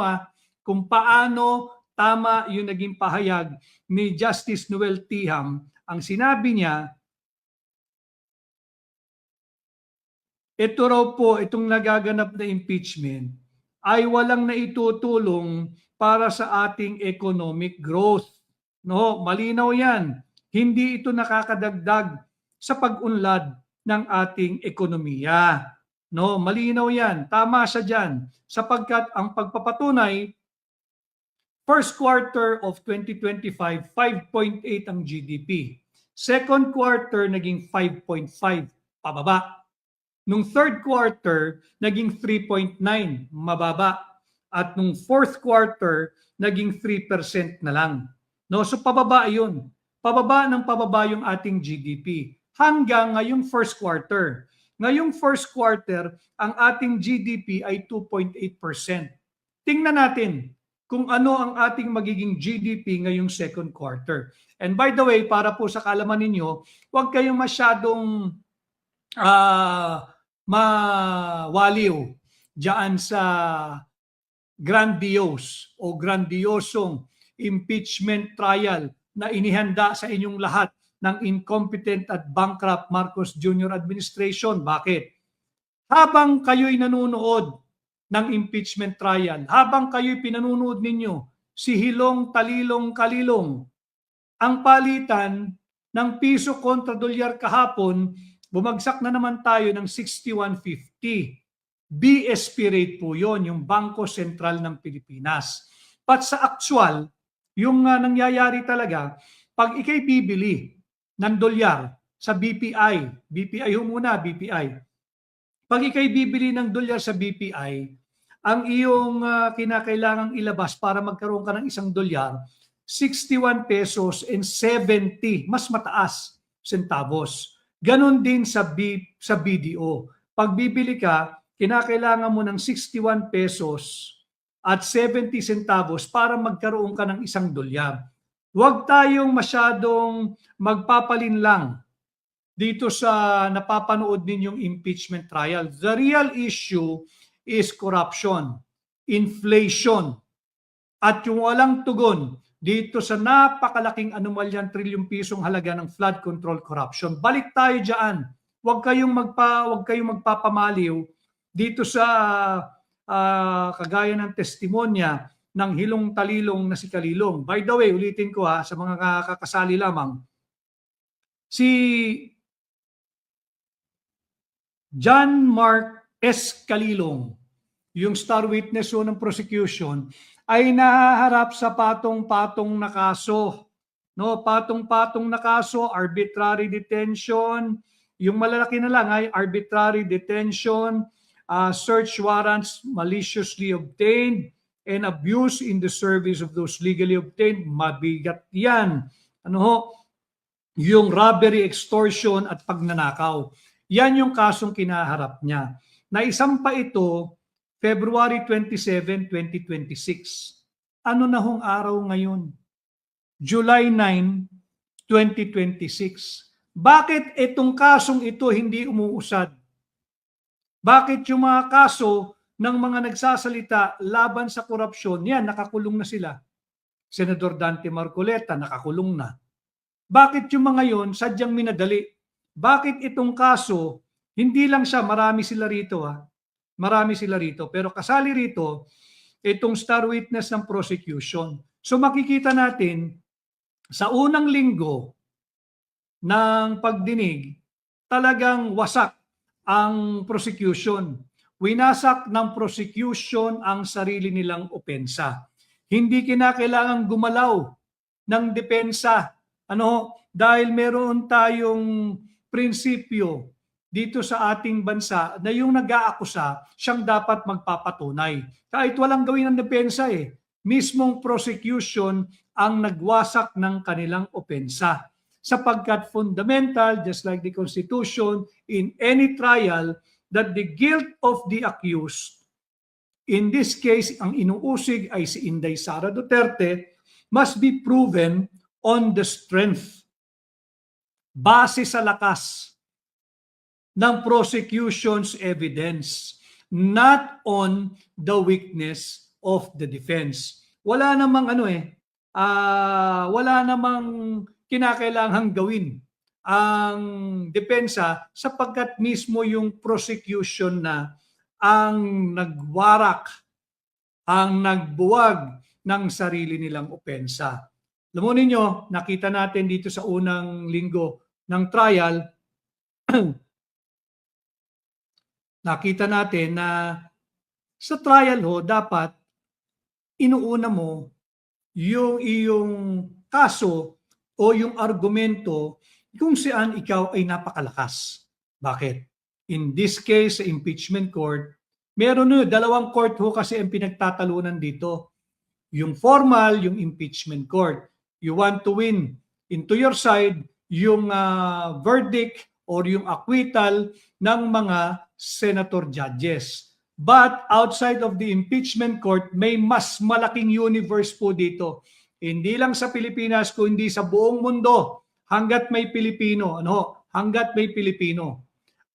kung paano tama yung naging pahayag ni Justice Noel Tiham. Ang sinabi niya, ito raw po, itong nagaganap na impeachment ay walang naitutulong para sa ating economic growth. No, malinaw yan. Hindi ito nakakadagdag sa pag-unlad ng ating ekonomiya. No, malinaw yan. Tama siya dyan. Sapagkat ang pagpapatunay, first quarter of 2025, 5.8 ang GDP. Second quarter, naging 5.5, pababa. Nung third quarter, naging 3.9, mababa. At nung fourth quarter, naging 3% na lang. No, so pababa yun. Pababa ng pababa yung ating GDP. Hanggang ngayong first quarter. Ngayong first quarter, ang ating GDP ay 2.8%. Tingnan natin kung ano ang ating magiging GDP ngayong second quarter. And by the way, para po sa kaalaman ninyo, huwag kayong masyadong mawaliw diyan sa grandiose o grandiosong impeachment trial na inihanda sa inyong lahat ng incompetent at bankrupt Marcos Jr. administration. Bakit? Habang kayo'y nanonood ng impeachment trial, habang kayo'y pinanunood ninyo si Hilong Talilong Kalilong, ang palitan ng piso kontra dolyar kahapon, bumagsak na naman tayo ng 61.50. BSP rate po yon, yung Bangko Sentral ng Pilipinas. But sa actual, yung nangyayari talaga, pag ikay bibili ng dolyar sa BPI, BPI ho muna, BPI. Pag ikay bibili ng dolyar sa BPI, ang iyong kinakailangang ilabas para magkaroon ka ng isang dolyar, 61 pesos and 70, mas mataas, centavos. Ganon din sa BDO. Pag bibili ka, kinakailangan mo ng 61 pesos at 70 centavos para magkaroon ka ng isang dolyar. Huwag tayong masyadong magpapalinlang dito sa napapanood ninyong impeachment trial. The real issue is corruption, inflation, at yung walang tugon dito sa napakalaking anomalyan, trilyong pisong halaga ng flood control corruption. Balik tayo diyan. Huwag kayong magpapamaliw dito sa kagaya ng testimonya ng Hilong Talilong na si Kalilong. By the way, ulitin ko sa mga kakasali lamang. Si John Mark S. Kalilong, yung star witness ng prosecution, ay nahaharap sa patong-patong na kaso. No, patong-patong na kaso, arbitrary detention, yung malalaki na lang ay arbitrary detention, search warrants maliciously obtained, and abuse in the service of those legally obtained. Mabigat yan. Yung robbery, extortion, at pagnanakaw. Yan yung kasong kinaharap niya. Naisampa ito February 27, 2026. Ano na hong araw ngayon? July 9, 2026. Bakit itong kasong ito hindi umuusad? Bakit yung mga kaso ng mga nagsasalita laban sa korupsyon, yan, nakakulong na sila? Senador Dante Marcoleta, nakakulong na. Bakit yung mga yon sadyang minadali? Bakit itong kaso, hindi lang siya, marami sila rito Marami sila rito. Pero kasali rito, itong star witness ng prosecution. So makikita natin, sa unang linggo ng pagdinig, talagang wasak ang prosecution. Winasak ng prosecution ang sarili nilang opensa. Hindi kinakailangang gumalaw ng depensa. Dahil meron tayong prinsipyo dito sa ating bansa na yung nag-aakusa, siyang dapat magpapatunay. Kahit walang gawin ng depensa mismong prosecution ang nagwasak ng kanilang opensa. Sapagkat fundamental, just like the Constitution, in any trial, that the guilt of the accused, in this case, ang inuusig ay si Inday Sara Duterte, must be proven on the strength, base sa lakas ng prosecution's evidence, not on the weakness of the defense. Wala namang wala namang kinakailangang gawin ang depensa sapagkat mismo yung prosecution na ang nagwarak, ang nagbuwag ng sarili nilang opensa. Alam mo ninyo, nakita natin dito sa unang linggo ng trial, nakita natin na sa trial dapat inuuna mo yung iyong kaso o yung argumento kung saan ikaw ay napakalakas. Bakit? In this case, sa impeachment court, meron dalawang court kasi ang pinagtatalunan dito. Yung formal, yung impeachment court. You want to win into your side yung verdict or yung acquittal ng mga senator judges. But outside of the impeachment court, may mas malaking universe po dito. Hindi lang sa Pilipinas, kundi sa buong mundo. Hanggat may Pilipino, hanggat may Pilipino.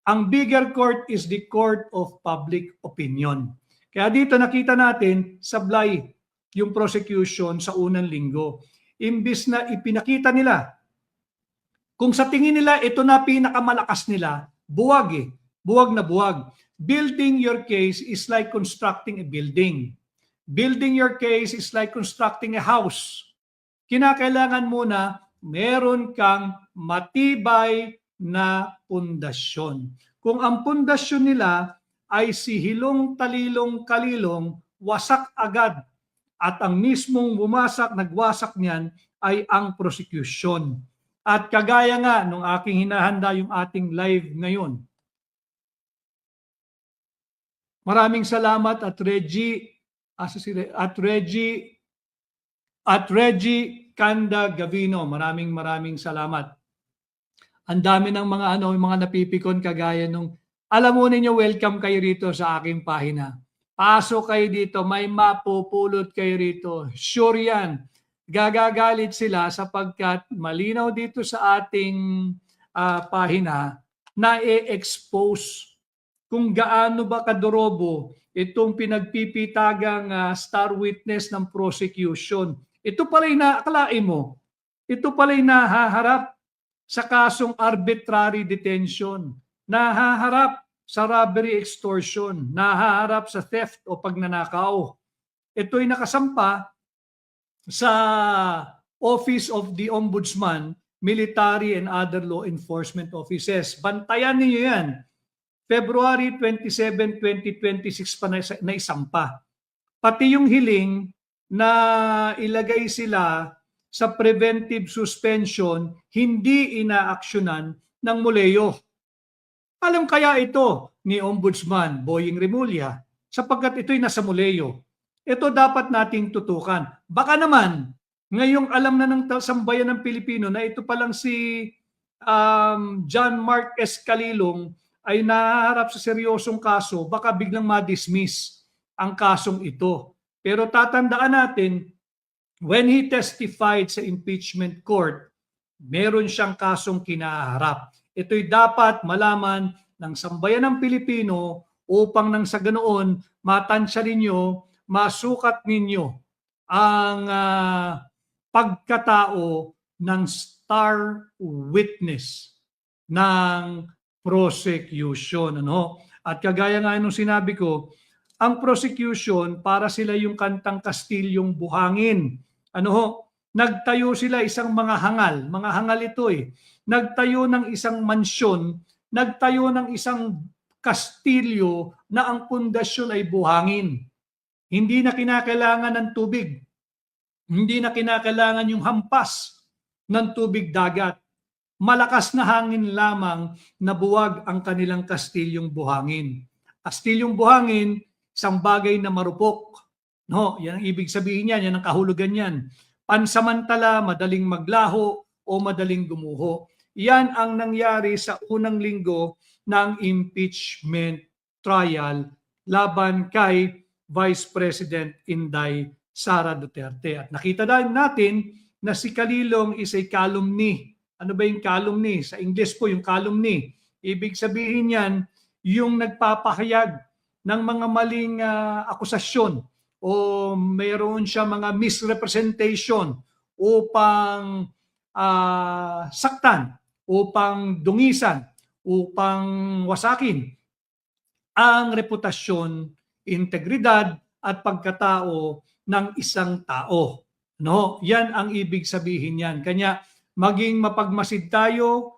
Ang bigger court is the court of public opinion. Kaya dito nakita natin, sablay yung prosecution sa unang linggo. Imbis na ipinakita nila, kung sa tingin nila ito na pinakamalakas nila, buwag buwag na buwag. Building your case is like constructing a building. Building your case is like constructing a house. Kinakailangan muna meron kang matibay na pundasyon. Kung ang pundasyon nila ay si Hilong Talilong Kalilong, wasak agad at ang mismong nagwasak niyan ay ang prosecution. At kagaya nga nung aking hinahanda yung ating live ngayon, maraming salamat at Reggie Kanda Gavino. Maraming salamat. Ang dami ng mga yung mga napipikon kagaya nung alam mo ninyo, welcome kayo rito sa aking pahina. Pasok kayo dito, may mapupulot kayo rito. Sure yan. Gagagalit sila sapagkat malinaw dito sa ating pahina na i-expose kung gaano ba kadorobo itong pinagpipitagang star witness ng prosecution. Ito pala'y naakalain mo, ito pala'y nahaharap sa kasong arbitrary detention, nahaharap sa robbery extortion, nahaharap sa theft o pagnanakaw. Ito'y nakasampa sa Office of the Ombudsman, Military and Other Law Enforcement Offices. Bantayan niyo yan. February 27, 2026 pa na isampa. Pati yung hiling na ilagay sila sa preventive suspension, hindi inaaksyonan ng Muleo. Alam kaya ito ni Ombudsman Boying Remulla sapagkat ito'y nasa Muleo. Ito dapat nating tutukan. Baka naman, ngayong alam na ng sambayan ng Pilipino na ito palang si John Mark S. Calilong ay nahaharap sa seryosong kaso, baka biglang ma-dismiss ang kasong ito. Pero tatandaan natin, when he testified sa impeachment court, meron siyang kasong kinaharap. Ito'y dapat malaman ng sambayan ng Pilipino upang nang sa ganoon matansya ninyo, masukat ninyo ang pagkatao ng star witness ng prosecution. At kagaya nga nung sinabi ko, ang prosecution para sila yung kantang Kastilyong Buhangin. Nagtayo sila isang mga hangal ito Nagtayo ng isang mansyon, nagtayo ng isang kastilyo na ang pundasyon ay buhangin. Hindi na kinakailangan ng tubig. Hindi na kinakailangan yung hampas ng tubig dagat. Malakas na hangin lamang na buwag ang kanilang kastilyong buhangin. Kastilyong buhangin, isang bagay na marupok. Yan ang ibig sabihin niyan, yan ang kahulugan niyan. Pansamantala, madaling maglaho o madaling gumuho. Yan ang nangyari sa unang linggo ng impeachment trial laban kay Vice President Inday Sara Duterte. At nakita natin na si Calilong is a calumny. Ano ba yung calumny? Sa English po yung calumny. Ibig sabihin yan, yung nagpapahayag ng mga maling akusasyon o mayroon siya mga misrepresentation upang saktan, upang dungisan, upang wasakin ang reputasyon, integridad at pagkatao ng isang tao. Yan ang ibig sabihin yan. Kanya maging mapagmasid tayo,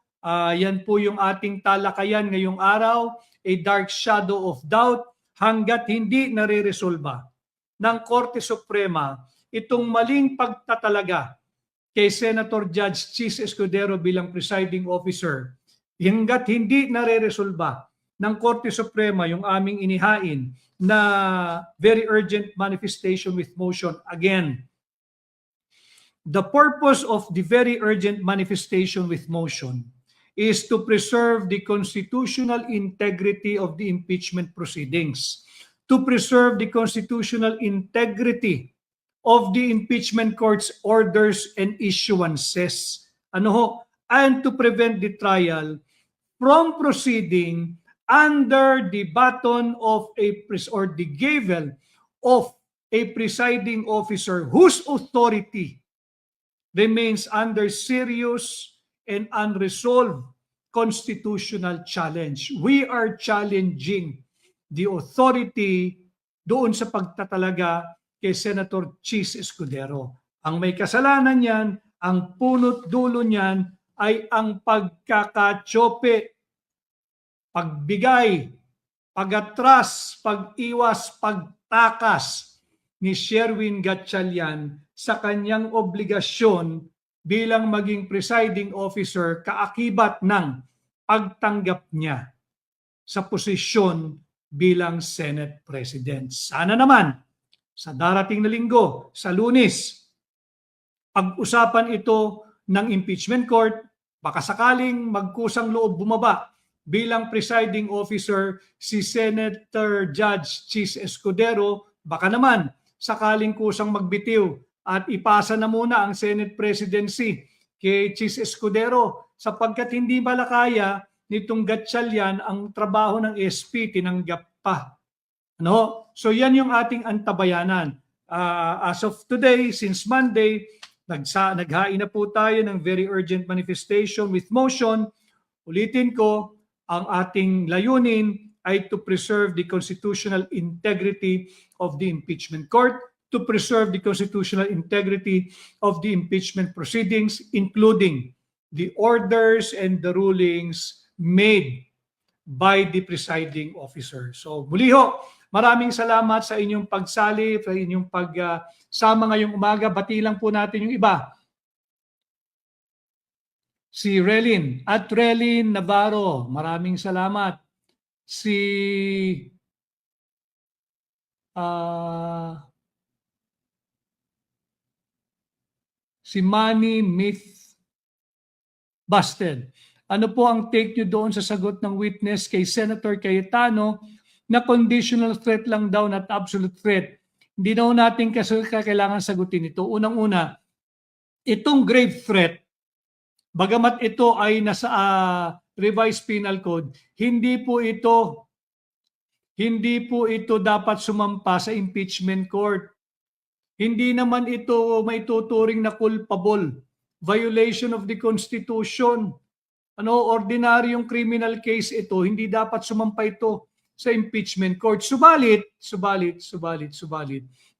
yan po yung ating talakayan ngayong araw, a dark shadow of doubt, hanggat hindi nare-resolba ng Korte Suprema itong maling pagtatalaga kay Senator Judge Chis Escudero bilang presiding officer, hanggat hindi nare-resolba ng Korte Suprema yung aming inihain na very urgent manifestation with motion. Again, the purpose of the very urgent manifestation with motion is to preserve the constitutional integrity of the impeachment proceedings, to preserve the constitutional integrity of the impeachment court's orders and issuances, and to prevent the trial from proceeding under the baton of or the gavel of a presiding officer whose authority remains under serious and unresolved constitutional challenge. We are challenging the authority doon sa pagtatalaga kay Senator Chis Escudero. Ang may kasalanan niyan, ang punot dulo niyan ay ang pagkakatsope, pagbigay, pagatras, pag-iwas, pagtakas ni Sherwin Gatchalian sa kanyang obligasyon bilang maging presiding officer kaakibat ng pagtanggap niya sa posisyon bilang Senate President. Sana naman sa darating na linggo, sa Lunes, pag-usapan ito ng impeachment court, baka sakaling magkusang loob bumaba bilang presiding officer si Senator Judge Chis Escudero, baka naman sakaling kusang magbitiw at ipasa na muna ang Senate presidency kay Chis Escudero sapagkat hindi malakaya nitong Gatchalian ang trabaho ng SP, tinanggap pa. No? So yan yung ating antabayanan. As of today, since Monday, naghain na po tayo ng very urgent manifestation with motion. Ulitin ko, ang ating layunin ay to preserve the constitutional integrity of the impeachment court, to preserve the constitutional integrity of the impeachment proceedings, including the orders and the rulings made by the presiding officer. So muli ho, maraming salamat sa inyong pagsali, sa inyong pagsama ngayong umaga. Bati lang po natin yung iba. Si Relin at Relin Navarro, maraming salamat. Si Manny Myth Busted. Ano po ang take nyo doon sa sagot ng witness kay Senator Cayetano na conditional threat lang daw, not absolute threat? Hindi daw natin kailangan sagutin ito. Unang-una, itong grave threat, bagamat ito ay nasa revised penal code, hindi po ito dapat sumampa sa impeachment court. Hindi naman ito maituturing na culpable. Violation of the Constitution. Ordinaryong criminal case ito, hindi dapat sumampa ito sa impeachment court. Subalit,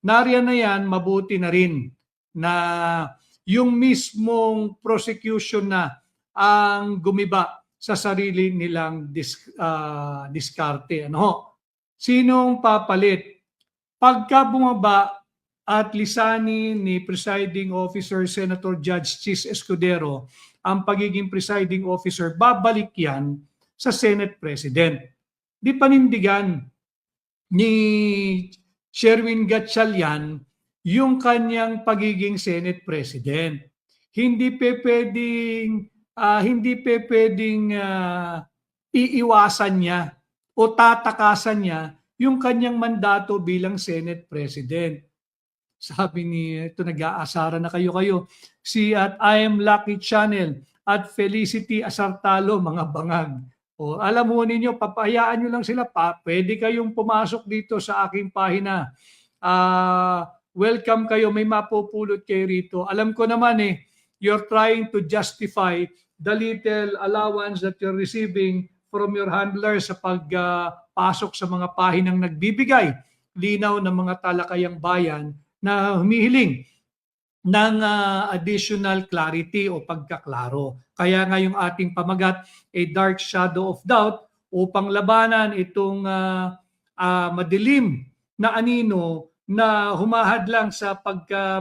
nariyan na yan, mabuti na rin na yung mismong prosecution na ang gumiba sa sarili nilang diskarte. Sinong papalit? Pagka bumaba at lisanin ni Presiding Officer Senator Judge Chis Escudero ang pagiging presiding officer, babalik yan sa Senate President. Di panindigan ni Sherwin Gatchalian yung kanyang pagiging Senate President. Hindi pwedeng iiwasan niya o tatakasan niya yung kanyang mandato bilang Senate President. Sabi ito nag-aasara na kayo. Si at I Am Lucky Channel at Felicity Asartalo, mga bangag. Alam mo ninyo, papayaan nyo lang sila. Pwede kayong pumasok dito sa aking pahina. Welcome kayo, may mapupulot kayo rito. Alam ko naman you're trying to justify the little allowance that you're receiving from your handler sa pagpasok sa mga pahinang nagbibigay linaw ng mga talakayang bayan na humihiling ng additional clarity o pagkaklaro. Kaya nga yung ating pamagat, A Dark Shadow of Doubt, upang labanan itong madilim na anino na humahad lang sa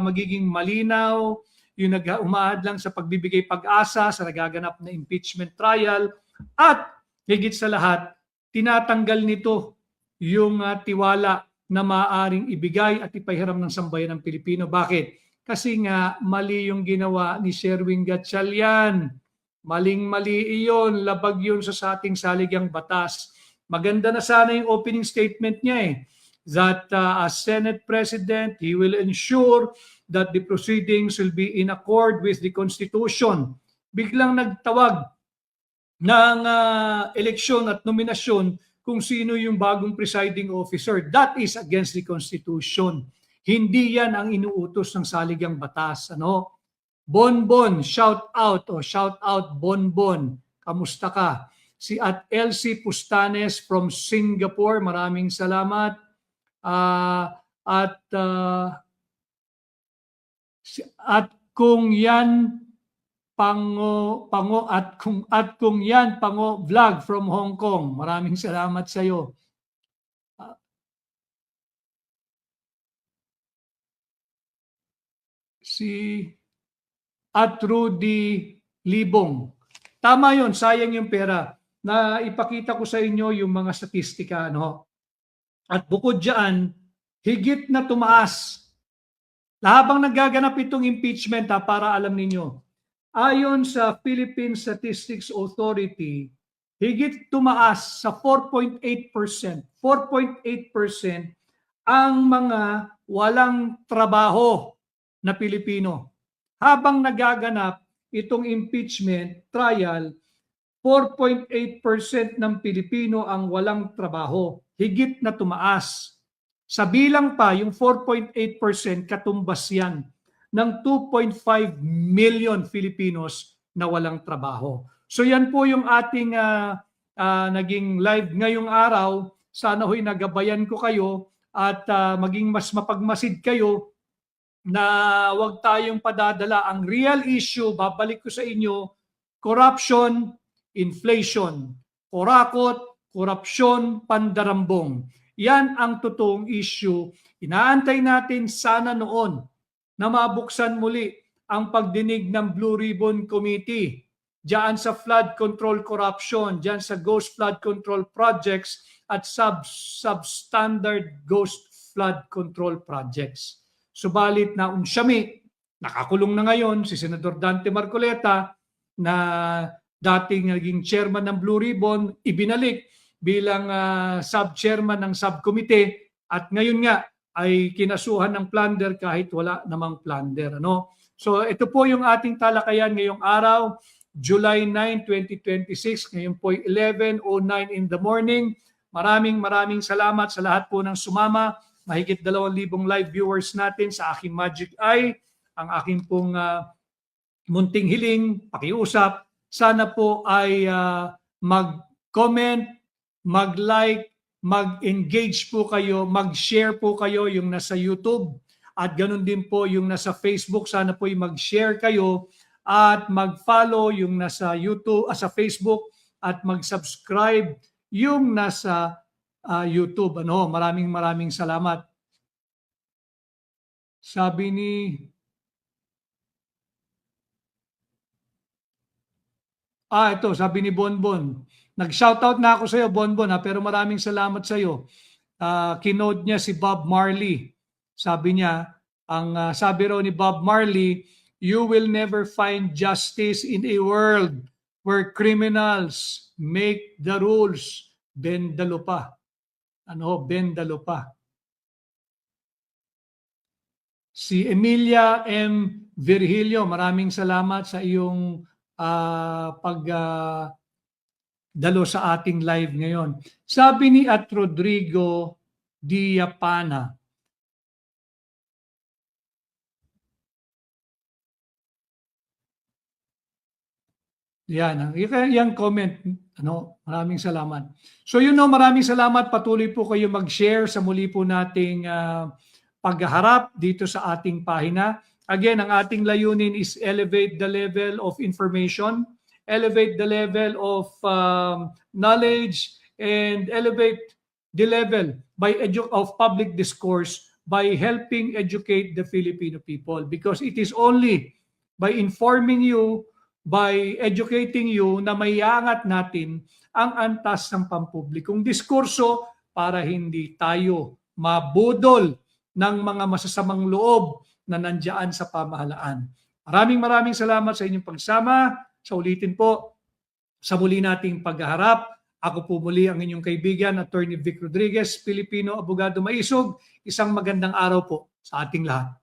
magiging malinaw, yung humahad lang sa pagbibigay pag-asa sa nagaganap na impeachment trial, at higit sa lahat, tinatanggal nito yung tiwala na maaaring ibigay at ipahiram ng sambayan ng Pilipino. Bakit? Kasi nga mali yung ginawa ni Sherwin Gatchalian. Maling-mali iyon, labag yun sa ating saligang batas. Maganda na sana yung opening statement niya that as Senate President, he will ensure that the proceedings will be in accord with the Constitution. Biglang nagtawag ng eleksyon at nominasyon kung sino yung bagong presiding officer. That is against the Constitution. Hindi yan ang inuutos ng saligang batas. Bonbon, shout out Bonbon. Kamusta ka? Si at Elsie Pustanes from Singapore, maraming salamat. At kung yan Pango vlog from Hong Kong. Maraming salamat sa iyo. Si at Rudy Libong. Tama yon, sayang yung pera. Na ipakita ko sa inyo yung mga statistika. No? At bukod dyan, higit na tumaas. Habang nagaganap itong impeachment, para alam ninyo, ayon sa Philippine Statistics Authority, higit tumaas sa 4.8%. 4.8% ang mga walang trabaho na Pilipino. Habang nagaganap itong impeachment trial, 4.8% ng Pilipino ang walang trabaho. Higit na tumaas. Sa bilang pa, yung 4.8% katumbas yan ng 2.5 million Filipinos na walang trabaho. So yan po yung ating naging live ngayong araw. Sana ho'y nagabayan ko kayo at maging mas mapagmasid kayo na huwag tayong padadala. Ang real issue, babalik ko sa inyo, corruption, inflation, kurakot, korupsyon, pandarambong. Yan ang totoong issue. Inaantay natin sana noon na mabuksan muli ang pagdinig ng Blue Ribbon Committee diyan sa flood control corruption, diyan sa ghost flood control projects at substandard ghost flood control projects. Subalit na unsyami, nakakulong na ngayon si Senador Dante Marcoleta na dating naging chairman ng Blue Ribbon, ibinalik bilang sub-chairman ng subcommittee at ngayon nga ay kinasuhan ng plunder kahit wala namang plunder. Ano? So ito po yung ating talakayan ngayong araw, July 9, 2026. Ngayon po 11:09 in the morning. Maraming salamat sa lahat po ng sumama. Mahigit 2,000 live viewers natin sa aking Magic Eye. Ang aking pong munting hiling, pakiusap, sana po ay mag-comment, mag-like, mag-engage po kayo, mag-share po kayo yung nasa YouTube at ganun din po yung nasa Facebook. Sana po yung mag-share kayo at mag-follow yung nasa YouTube, sa Facebook at mag-subscribe yung nasa YouTube. Ano, maraming salamat. Sabi ni ito, sabi ni Bonbon. Nag-shoutout na ako sa iyo, Bonbon, pero maraming salamat sa iyo. Kinode niya si Bob Marley. Sabi niya, sabi raw ni Bob Marley, you will never find justice in a world where criminals make the rules. Bend the lupa. Bend the lupa. Si Emilia M. Virgilio, maraming salamat sa iyong dalo sa ating live ngayon. Sabi ni at Rodrigo Diapana, yan comment. Maraming salamat. So maraming salamat. Patuloy po kayo mag-share sa muli po nating pagharap dito sa ating pahina. Again, ang ating layunin is elevate the level of information, elevate the level of knowledge, and elevate the level of public discourse by helping educate the Filipino people. Because it is only by informing you, by educating you, na maiangat natin ang antas ng pampublikong diskurso para hindi tayo mabudol ng mga masasamang loob na nandiyan sa pamahalaan. Maraming salamat sa inyong pagsama. Sa ulitin po, sa muli nating paghaharap, ako po muli ang inyong kaibigan, Attorney Vic Rodriguez, Filipino Abogado Maisog. Isang magandang araw po sa ating lahat.